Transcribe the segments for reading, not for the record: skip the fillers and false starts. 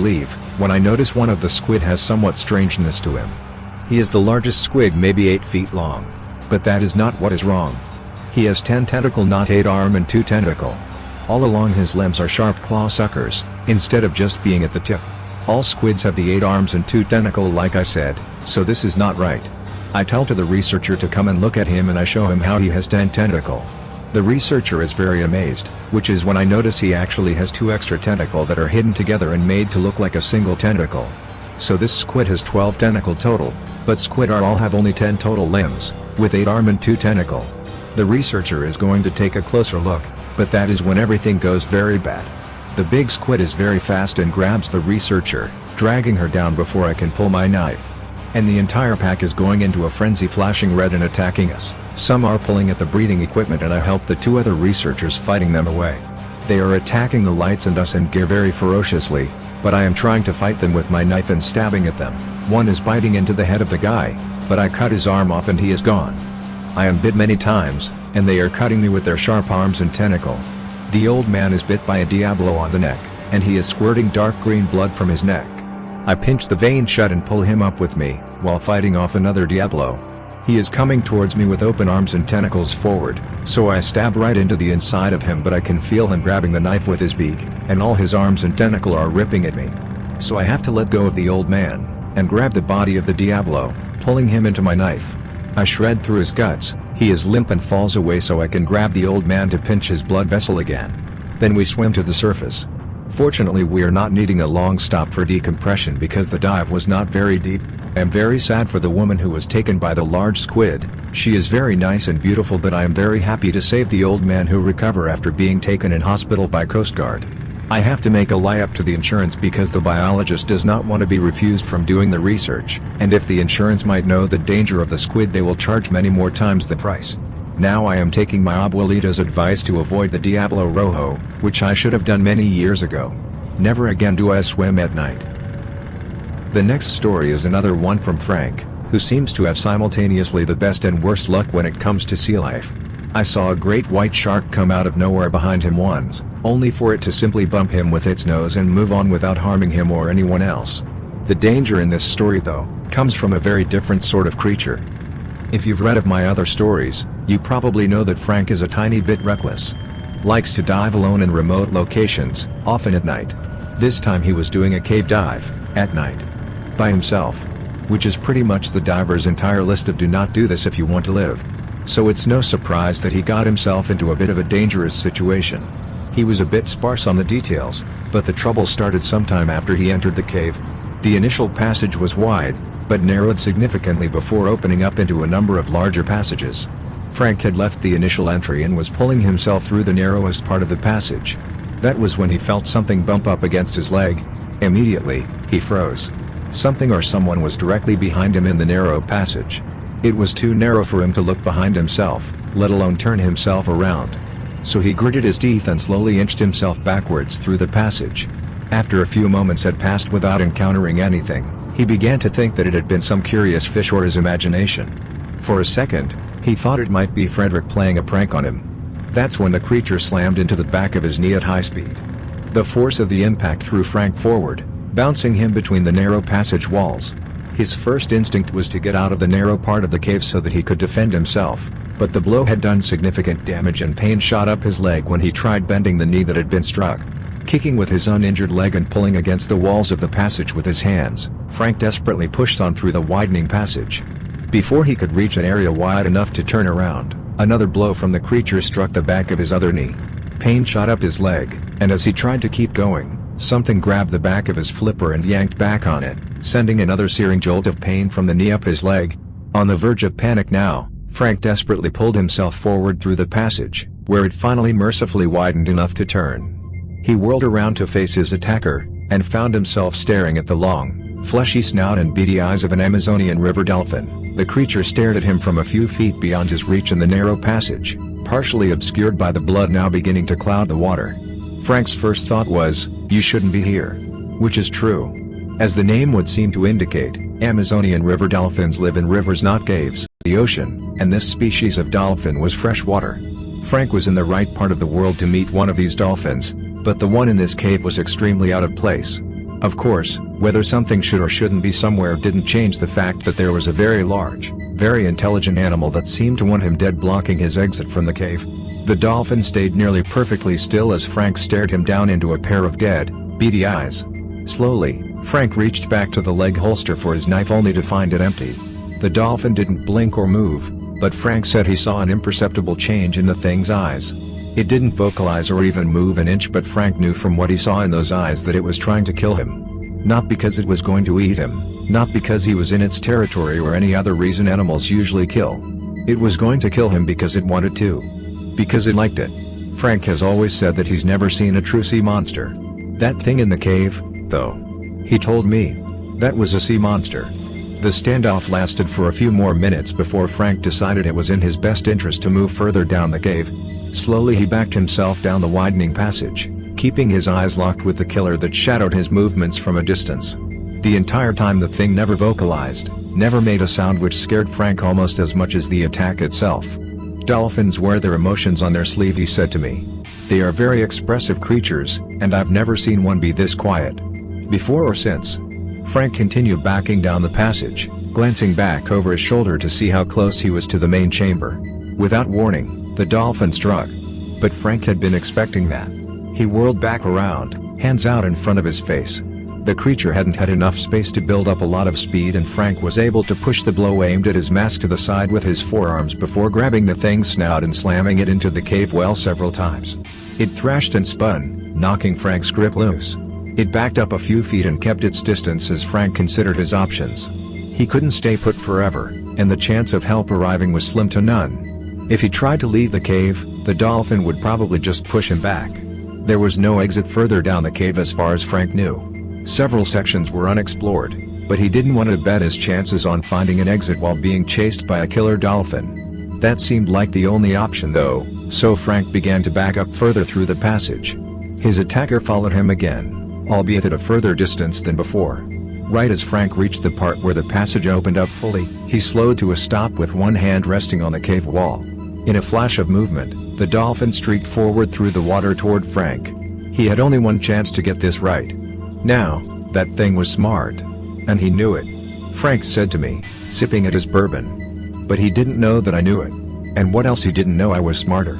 leave, when I notice one of the squid has somewhat strangeness to him. He is the largest squid, maybe 8 feet long. But that is not what is wrong. He has 10 tentacle, not 8 arm and 2 tentacle. All along his limbs are sharp claw suckers, instead of just being at the tip. All squids have the 8 arms and 2 tentacle like I said, so this is not right. I tell to the researcher to come and look at him and I show him how he has 10 tentacle. The researcher is very amazed, which is when I notice he actually has 2 extra tentacle that are hidden together and made to look like a single tentacle. So this squid has 12 tentacle total, but squid are all have only 10 total limbs, with 8 arm and 2 tentacle. The researcher is going to take a closer look, but that is when everything goes very bad. The big squid is very fast and grabs the researcher, dragging her down before I can pull my knife. And the entire pack is going into a frenzy, flashing red and attacking us. Some are pulling at the breathing equipment and I help the 2 other researchers fighting them away. They are attacking the lights and us and gear very ferociously, but I am trying to fight them with my knife and stabbing at them. One is biting into the head of the guy, but I cut his arm off and he is gone. I am bit many times, and they are cutting me with their sharp arms and tentacle. The old man is bit by a Diablo on the neck, and he is squirting dark green blood from his neck. I pinch the vein shut and pull him up with me, while fighting off another Diablo. He is coming towards me with open arms and tentacles forward, so I stab right into the inside of him, but I can feel him grabbing the knife with his beak, and all his arms and tentacle are ripping at me. So I have to let go of the old man, and grab the body of the Diablo, pulling him into my knife. I shred through his guts, he is limp and falls away, so I can grab the old man to pinch his blood vessel again. Then we swim to the surface. Fortunately we are not needing a long stop for decompression because the dive was not very deep. I am very sad for the woman who was taken by the large squid. She is very nice and beautiful, but I am very happy to save the old man who recover after being taken in hospital by Coast Guard. I have to make a lie up to the insurance because the biologist does not want to be refused from doing the research, and if the insurance might know the danger of the squid they will charge many more times the price. Now I am taking my abuelita's advice to avoid the Diablo Rojo, which I should have done many years ago. Never again do I swim at night. The next story is another one from Frank, who seems to have simultaneously the best and worst luck when it comes to sea life. I saw a great white shark come out of nowhere behind him once, only for it to simply bump him with its nose and move on without harming him or anyone else. The danger in this story though, comes from a very different sort of creature. If you've read of my other stories, you probably know that Frank is a tiny bit reckless. Likes to dive alone in remote locations, often at night. This time he was doing a cave dive, at night. By himself. Which is pretty much the diver's entire list of do not do this if you want to live. So it's no surprise that he got himself into a bit of a dangerous situation. He was a bit sparse on the details, but the trouble started sometime after he entered the cave. The initial passage was wide, but narrowed significantly before opening up into a number of larger passages. Frank had left the initial entry and was pulling himself through the narrowest part of the passage. That was when he felt something bump up against his leg. Immediately, he froze. Something or someone was directly behind him in the narrow passage. It was too narrow for him to look behind himself, let alone turn himself around. So he gritted his teeth and slowly inched himself backwards through the passage. After a few moments had passed without encountering anything, he began to think that it had been some curious fish or his imagination. For a second, he thought it might be Frederick playing a prank on him. That's when the creature slammed into the back of his knee at high speed. The force of the impact threw Frank forward, bouncing him between the narrow passage walls. His first instinct was to get out of the narrow part of the cave so that he could defend himself, but the blow had done significant damage and pain shot up his leg when he tried bending the knee that had been struck. Kicking with his uninjured leg and pulling against the walls of the passage with his hands, Frank desperately pushed on through the widening passage. Before he could reach an area wide enough to turn around, another blow from the creature struck the back of his other knee. Pain shot up his leg, and as he tried to keep going, something grabbed the back of his flipper and yanked back on it, sending another searing jolt of pain from the knee up his leg. On the verge of panic now, Frank desperately pulled himself forward through the passage, where it finally mercifully widened enough to turn. He whirled around to face his attacker, and found himself staring at the long, fleshy snout and beady eyes of an Amazonian river dolphin. The creature stared at him from a few feet beyond his reach in the narrow passage, partially obscured by the blood now beginning to cloud the water. Frank's first thought was, "You shouldn't be here." Which is true. As the name would seem to indicate, Amazonian river dolphins live in rivers, not caves, the ocean, and this species of dolphin was freshwater. Frank was in the right part of the world to meet one of these dolphins, but the one in this cave was extremely out of place. Of course, whether something should or shouldn't be somewhere didn't change the fact that there was a very large, very intelligent animal that seemed to want him dead, blocking his exit from the cave. The dolphin stayed nearly perfectly still as Frank stared him down into a pair of dead, beady eyes. Slowly, Frank reached back to the leg holster for his knife only to find it empty. The dolphin didn't blink or move, but Frank said he saw an imperceptible change in the thing's eyes. It didn't vocalize or even move an inch, but Frank knew from what he saw in those eyes that it was trying to kill him. Not because it was going to eat him, not because he was in its territory or any other reason animals usually kill. It was going to kill him because it wanted to. Because it liked it. Frank has always said that he's never seen a true sea monster. That thing in the cave, though. He told me. That was a sea monster. The standoff lasted for a few more minutes before Frank decided it was in his best interest to move further down the cave. Slowly he backed himself down the widening passage, keeping his eyes locked with the killer that shadowed his movements from a distance. The entire time the thing never vocalized, never made a sound, which scared Frank almost as much as the attack itself. Dolphins wear their emotions on their sleeve, he said to me. They are very expressive creatures, and I've never seen one be this quiet. Before or since. Frank continued backing down the passage, glancing back over his shoulder to see how close he was to the main chamber. Without warning, the dolphin struck. But Frank had been expecting that. He whirled back around, hands out in front of his face. The creature hadn't had enough space to build up a lot of speed, and Frank was able to push the blow aimed at his mask to the side with his forearms before grabbing the thing's snout and slamming it into the cave well several times. It thrashed and spun, knocking Frank's grip loose. It backed up a few feet and kept its distance as Frank considered his options. He couldn't stay put forever, and the chance of help arriving was slim to none. If he tried to leave the cave, the dolphin would probably just push him back. There was no exit further down the cave as far as Frank knew. Several sections were unexplored, but he didn't want to bet his chances on finding an exit while being chased by a killer dolphin. That seemed like the only option though, so Frank began to back up further through the passage. His attacker followed him again, albeit at a further distance than before. Right as Frank reached the part where the passage opened up fully, he slowed to a stop with one hand resting on the cave wall. In a flash of movement, the dolphin streaked forward through the water toward Frank. He had only one chance to get this right. Now, that thing was smart. And he knew it. Frank said to me, sipping at his bourbon. But he didn't know that I knew it. And what else he didn't know, I was smarter.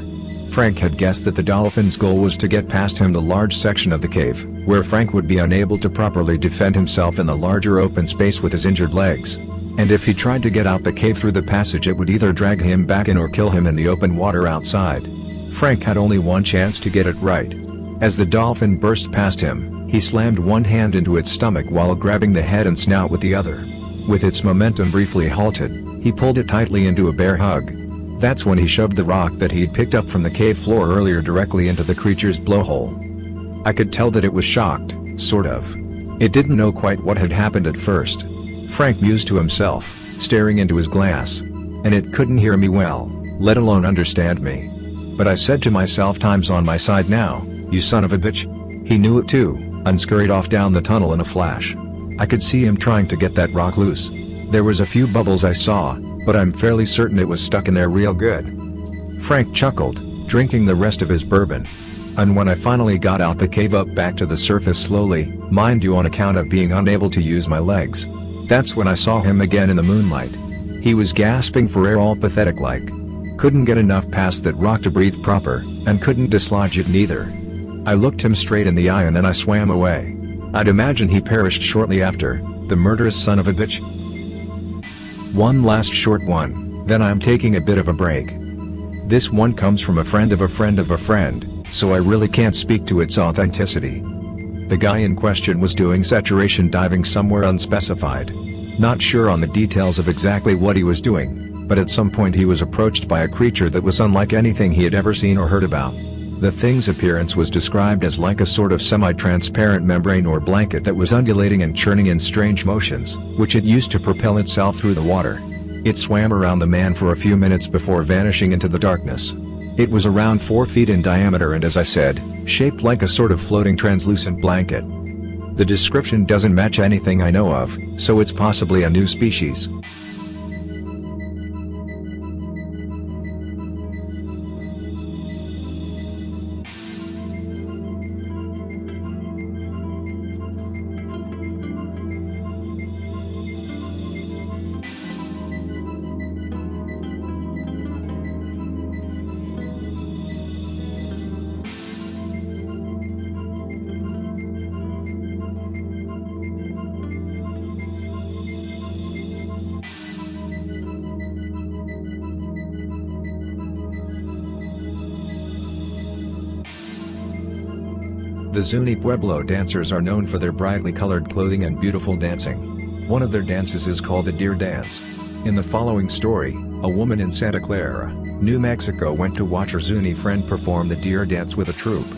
Frank had guessed that the dolphin's goal was to get past him the large section of the cave, where Frank would be unable to properly defend himself in the larger open space with his injured legs. And if he tried to get out the cave through the passage, it would either drag him back in or kill him in the open water outside. Frank had only one chance to get it right. As the dolphin burst past him, he slammed one hand into its stomach while grabbing the head and snout with the other. With its momentum briefly halted, he pulled it tightly into a bear hug. That's when he shoved the rock that he'd picked up from the cave floor earlier directly into the creature's blowhole. I could tell that it was shocked, sort of. It didn't know quite what had happened at first. Frank mused to himself, staring into his glass. And it couldn't hear me well, let alone understand me. But I said to myself, time's on my side now, you son of a bitch. He knew it too, and scurried off down the tunnel in a flash. I could see him trying to get that rock loose. There was a few bubbles I saw, but I'm fairly certain it was stuck in there real good. Frank chuckled, drinking the rest of his bourbon. And when I finally got out the cave up back to the surface slowly, mind you on account of being unable to use my legs, that's when I saw him again in the moonlight. He was gasping for air, all pathetic like. Couldn't get enough past that rock to breathe proper, and couldn't dislodge it neither. I looked him straight in the eye and then I swam away. I'd imagine he perished shortly after, the murderous son of a bitch. One last short one, then I'm taking a bit of a break. This one comes from a friend of a friend of a friend, so I really can't speak to its authenticity. The guy in question was doing saturation diving somewhere unspecified. Not sure on the details of exactly what he was doing, but at some point he was approached by a creature that was unlike anything he had ever seen or heard about. The thing's appearance was described as like a sort of semi-transparent membrane or blanket that was undulating and churning in strange motions, which it used to propel itself through the water. It swam around the man for a few minutes before vanishing into the darkness. It was around 4 feet in diameter and, as I said, shaped like a sort of floating translucent blanket. The description doesn't match anything I know of, so it's possibly a new species. The Zuni Pueblo dancers are known for their brightly colored clothing and beautiful dancing. One of their dances is called the deer dance. In the following story, a woman in Santa Clara, New Mexico went to watch her Zuni friend perform the deer dance with a troupe.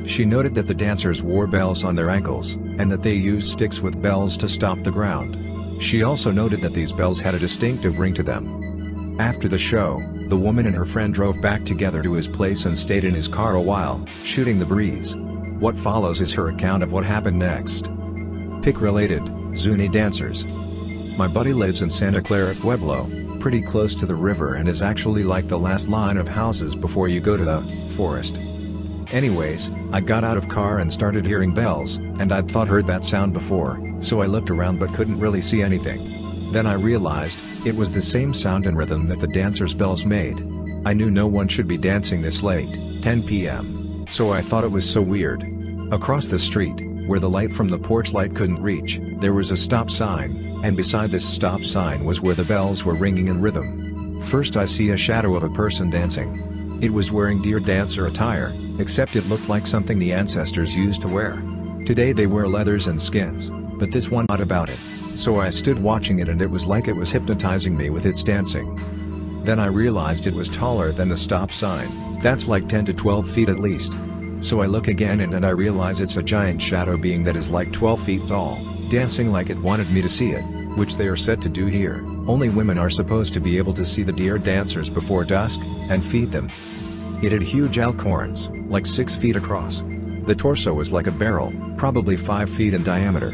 She noted that the dancers wore bells on their ankles, and that they used sticks with bells to stomp the ground. She also noted that these bells had a distinctive ring to them. After the show, the woman and her friend drove back together to his place and stayed in his car a while, shooting the breeze. What follows is her account of what happened next. Pic-related, Zuni dancers. My buddy lives in Santa Clara Pueblo, pretty close to the river, and is actually like the last line of houses before you go to the forest. Anyways, I got out of car and started hearing bells, and I'd heard that sound before, so I looked around but couldn't really see anything. Then I realized, it was the same sound and rhythm that the dancers' bells made. I knew no one should be dancing this late, 10 p.m. So I thought it was so weird. Across the street, where the light from the porch light couldn't reach, there was a stop sign, and beside this stop sign was where the bells were ringing in rhythm. First I see a shadow of a person dancing. It was wearing deer dancer attire, except it looked like something the ancestors used to wear. Today they wear leathers and skins, but this one not about it. So I stood watching it and it was like it was hypnotizing me with its dancing. Then I realized it was taller than the stop sign, that's like 10 to 12 feet at least. So I look again and I realize it's a giant shadow being that is like 12 feet tall, dancing like it wanted me to see it, which they are said to do here. Only women are supposed to be able to see the deer dancers before dusk, and feed them. It had huge elk horns, like 6 feet across. The torso was like a barrel, probably 5 feet in diameter.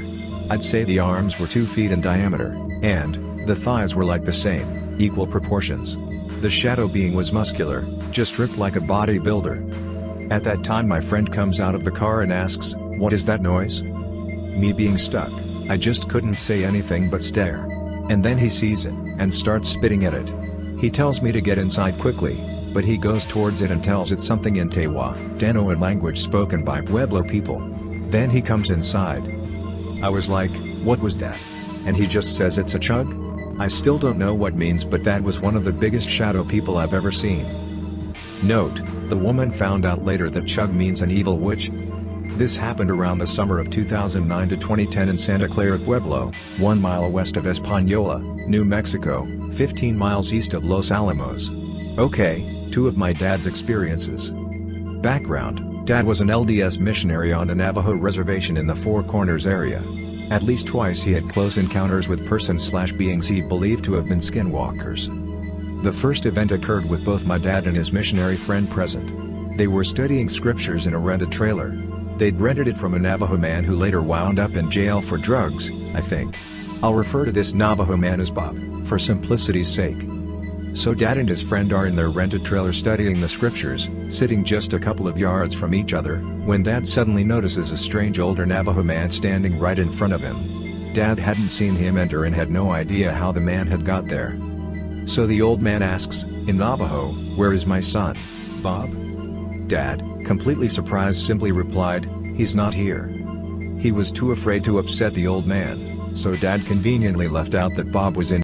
I'd say the arms were 2 feet in diameter, and the thighs were like the same, equal proportions. The shadow being was muscular, just ripped like a bodybuilder. At that time my friend comes out of the car and asks, "What is that noise?" Me being stuck, I just couldn't say anything but stare. And then he sees it, and starts spitting at it. He tells me to get inside quickly, but he goes towards it and tells it something in Tewa, Danoan language spoken by Pueblo people. Then he comes inside. I was like, "What was that?" And he just says it's a chug? I still don't know what means, but that was one of the biggest shadow people I've ever seen. Note, the woman found out later that chug means an evil witch. This happened around the summer of 2009 to 2010 in Santa Clara Pueblo, 1 mile west of Española, New Mexico, 15 miles east of Los Alamos. Okay, 2 of my dad's experiences. Background: Dad was an LDS missionary on the Navajo reservation in the Four Corners area. At least twice he had close encounters with persons/beings he believed to have been skinwalkers. The first event occurred with both my dad and his missionary friend present. They were studying scriptures in a rented trailer. They'd rented it from a Navajo man who later wound up in jail for drugs, I think. I'll refer to this Navajo man as Bob, for simplicity's sake. So Dad and his friend are in their rented trailer studying the scriptures, sitting just a couple of yards from each other, when Dad suddenly notices a strange older Navajo man standing right in front of him. Dad hadn't seen him enter and had no idea how the man had got there. So the old man asks, in Navajo, "Where is my son, Bob?" Dad, completely surprised, simply replied, "He's not here." He was too afraid to upset the old man, so Dad conveniently left out that Bob was in